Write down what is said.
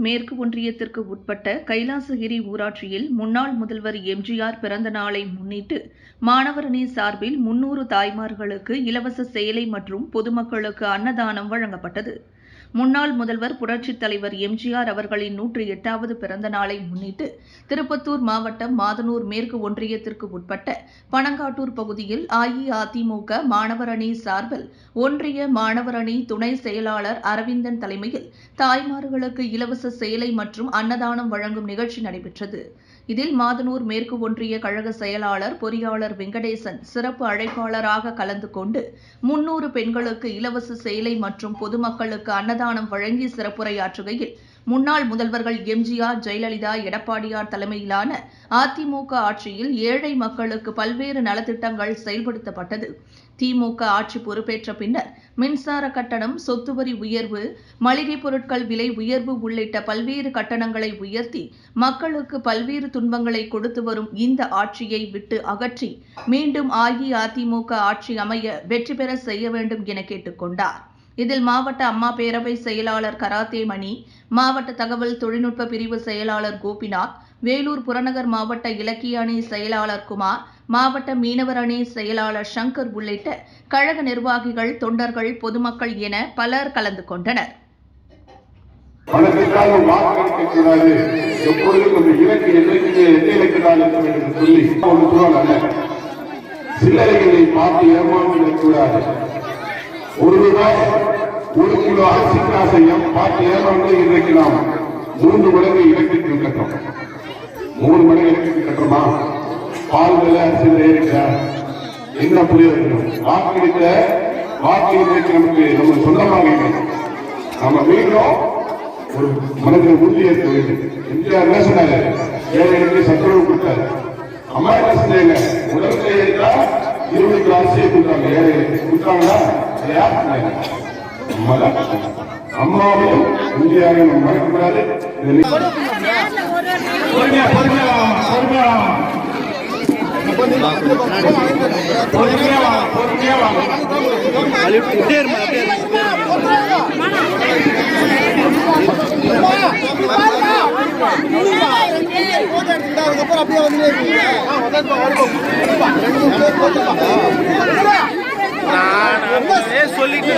மேற்கு ஒன்றியத்திற்கு உட்பட்ட கைலாசகிரி ஊராட்சியில் முன்னாள் முதல்வர் எம்ஜிஆர் பிறந்த நாளை முன்னிட்டு மாணவரணி சார்பில் 300 தாய்மார்களுக்கு இலவச சேலை மற்றும் பொதுமக்களுக்கு அன்னதானம் வழங்கப்பட்டது. முன்னாள் முதல்வர் புரட்சித் தலைவர் எம்ஜிஆர் அவர்களின் 108வது பிறந்த நாளை முன்னிட்டு திருப்பத்தூர் மாவட்டம் மாதனூர் மேற்கு ஒன்றியத்திற்கு உட்பட்ட பனங்காட்டூர் பகுதியில் அஇஅதிமுக மாணவர் அணி சார்பில் ஒன்றிய மாணவர் அணி துணை செயலாளர் அரவிந்தன் தலைமையில் தாய்மார்களுக்கு இலவச சேலை மற்றும் அன்னதானம் வழங்கும் நிகழ்ச்சி நடைபெற்றது. இதில் மாதனூர் மேற்கு ஒன்றிய கழக செயலாளர் பொறியாளர் வெங்கடேசன் சிறப்பு அழைப்பாளராக கலந்து கொண்டு 300 பெண்களுக்கு இலவச சேலை மற்றும் பொதுமக்களுக்கு அன்னதானம் வழங்கி சிறப்புரையாற்றுகையில், முன்னாள் முதல்வர்கள் எம்ஜிஆர், ஜெயலலிதா, எடப்பாடியார் தலைமையிலான அதிமுக ஆட்சியில் ஏழை மக்களுக்கு பல்வேறு நலத்திட்டங்கள் செயல்படுத்தப்பட்டது. திமுக ஆட்சி பொறுப்பேற்ற பின்னர் மின்சார கட்டணம், சொத்து வரி உயர்வு, மளிகைப் பொருட்கள் விலை உயர்வு உள்ளிட்ட பல்வேறு கட்டணங்களை உயர்த்தி மக்களுக்கு பல்வேறு துன்பங்களை கொடுத்து வரும் இந்த ஆட்சியை விட்டு அகற்றி மீண்டும் அஇஅதிமுக ஆட்சி அமைய வெற்றி பெற செய்ய வேண்டும் என கேட்டுக் கொண்டார். இதில் மாவட்ட அம்மா பேரவை செயலாளர் கராத்தே மணி, மாவட்ட தகவல் தொழில்நுட்ப பிரிவு செயலாளர் கோபிநாத், வேலூர் புறநகர் மாவட்ட இலக்கிய அணி செயலாளர் குமார், மாவட்ட மீனவர் அணி செயலாளர் சங்கர் உள்ளிட்ட கழக நிர்வாகிகள், தொண்டர்கள், பொதுமக்கள் என பலர் கலந்து கொண்டனர். சில்லறைகளை பார்த்து ஏமாற்றக்கூடாது. ஒரு ரூபாய் 1 கிலோ அரிசி காசையும் பார்த்து ஏமாந்து இன்றைக்கு நாம் 3 மடங்கு இலக்கிற்கு கட்டுறோம். 3 மடங்கு இலக்கிற்கு கட்டுறோமா? பால் விலை அரிசி ஏறிட்டா என்ன புரிய வைக்கணும்? வாக்கு இன்றைக்கு நமக்கு சொந்தமாக இல்லை. நம்ம மீண்டும் ஒரு மனதில் உறுதியேற்க வேண்டும். எம்ஜிஆர் என்ன சொன்னாரு? ஏழைகளுக்கு சத்துணவு கொடுத்தாரு. அம்மா என்ன சொன்னாங்க? உடம்புல ஏறிட்டா 20 கிலோ அரிசியை கொடுத்தாங்க. ஏழைகளுக்கு கொடுத்தாங்களா? யார் சொன்னாங்க? அம்மாவையும் இந்தியாவையும் நம்ம மறக்கக்கூடாது. சொல்லிட்டு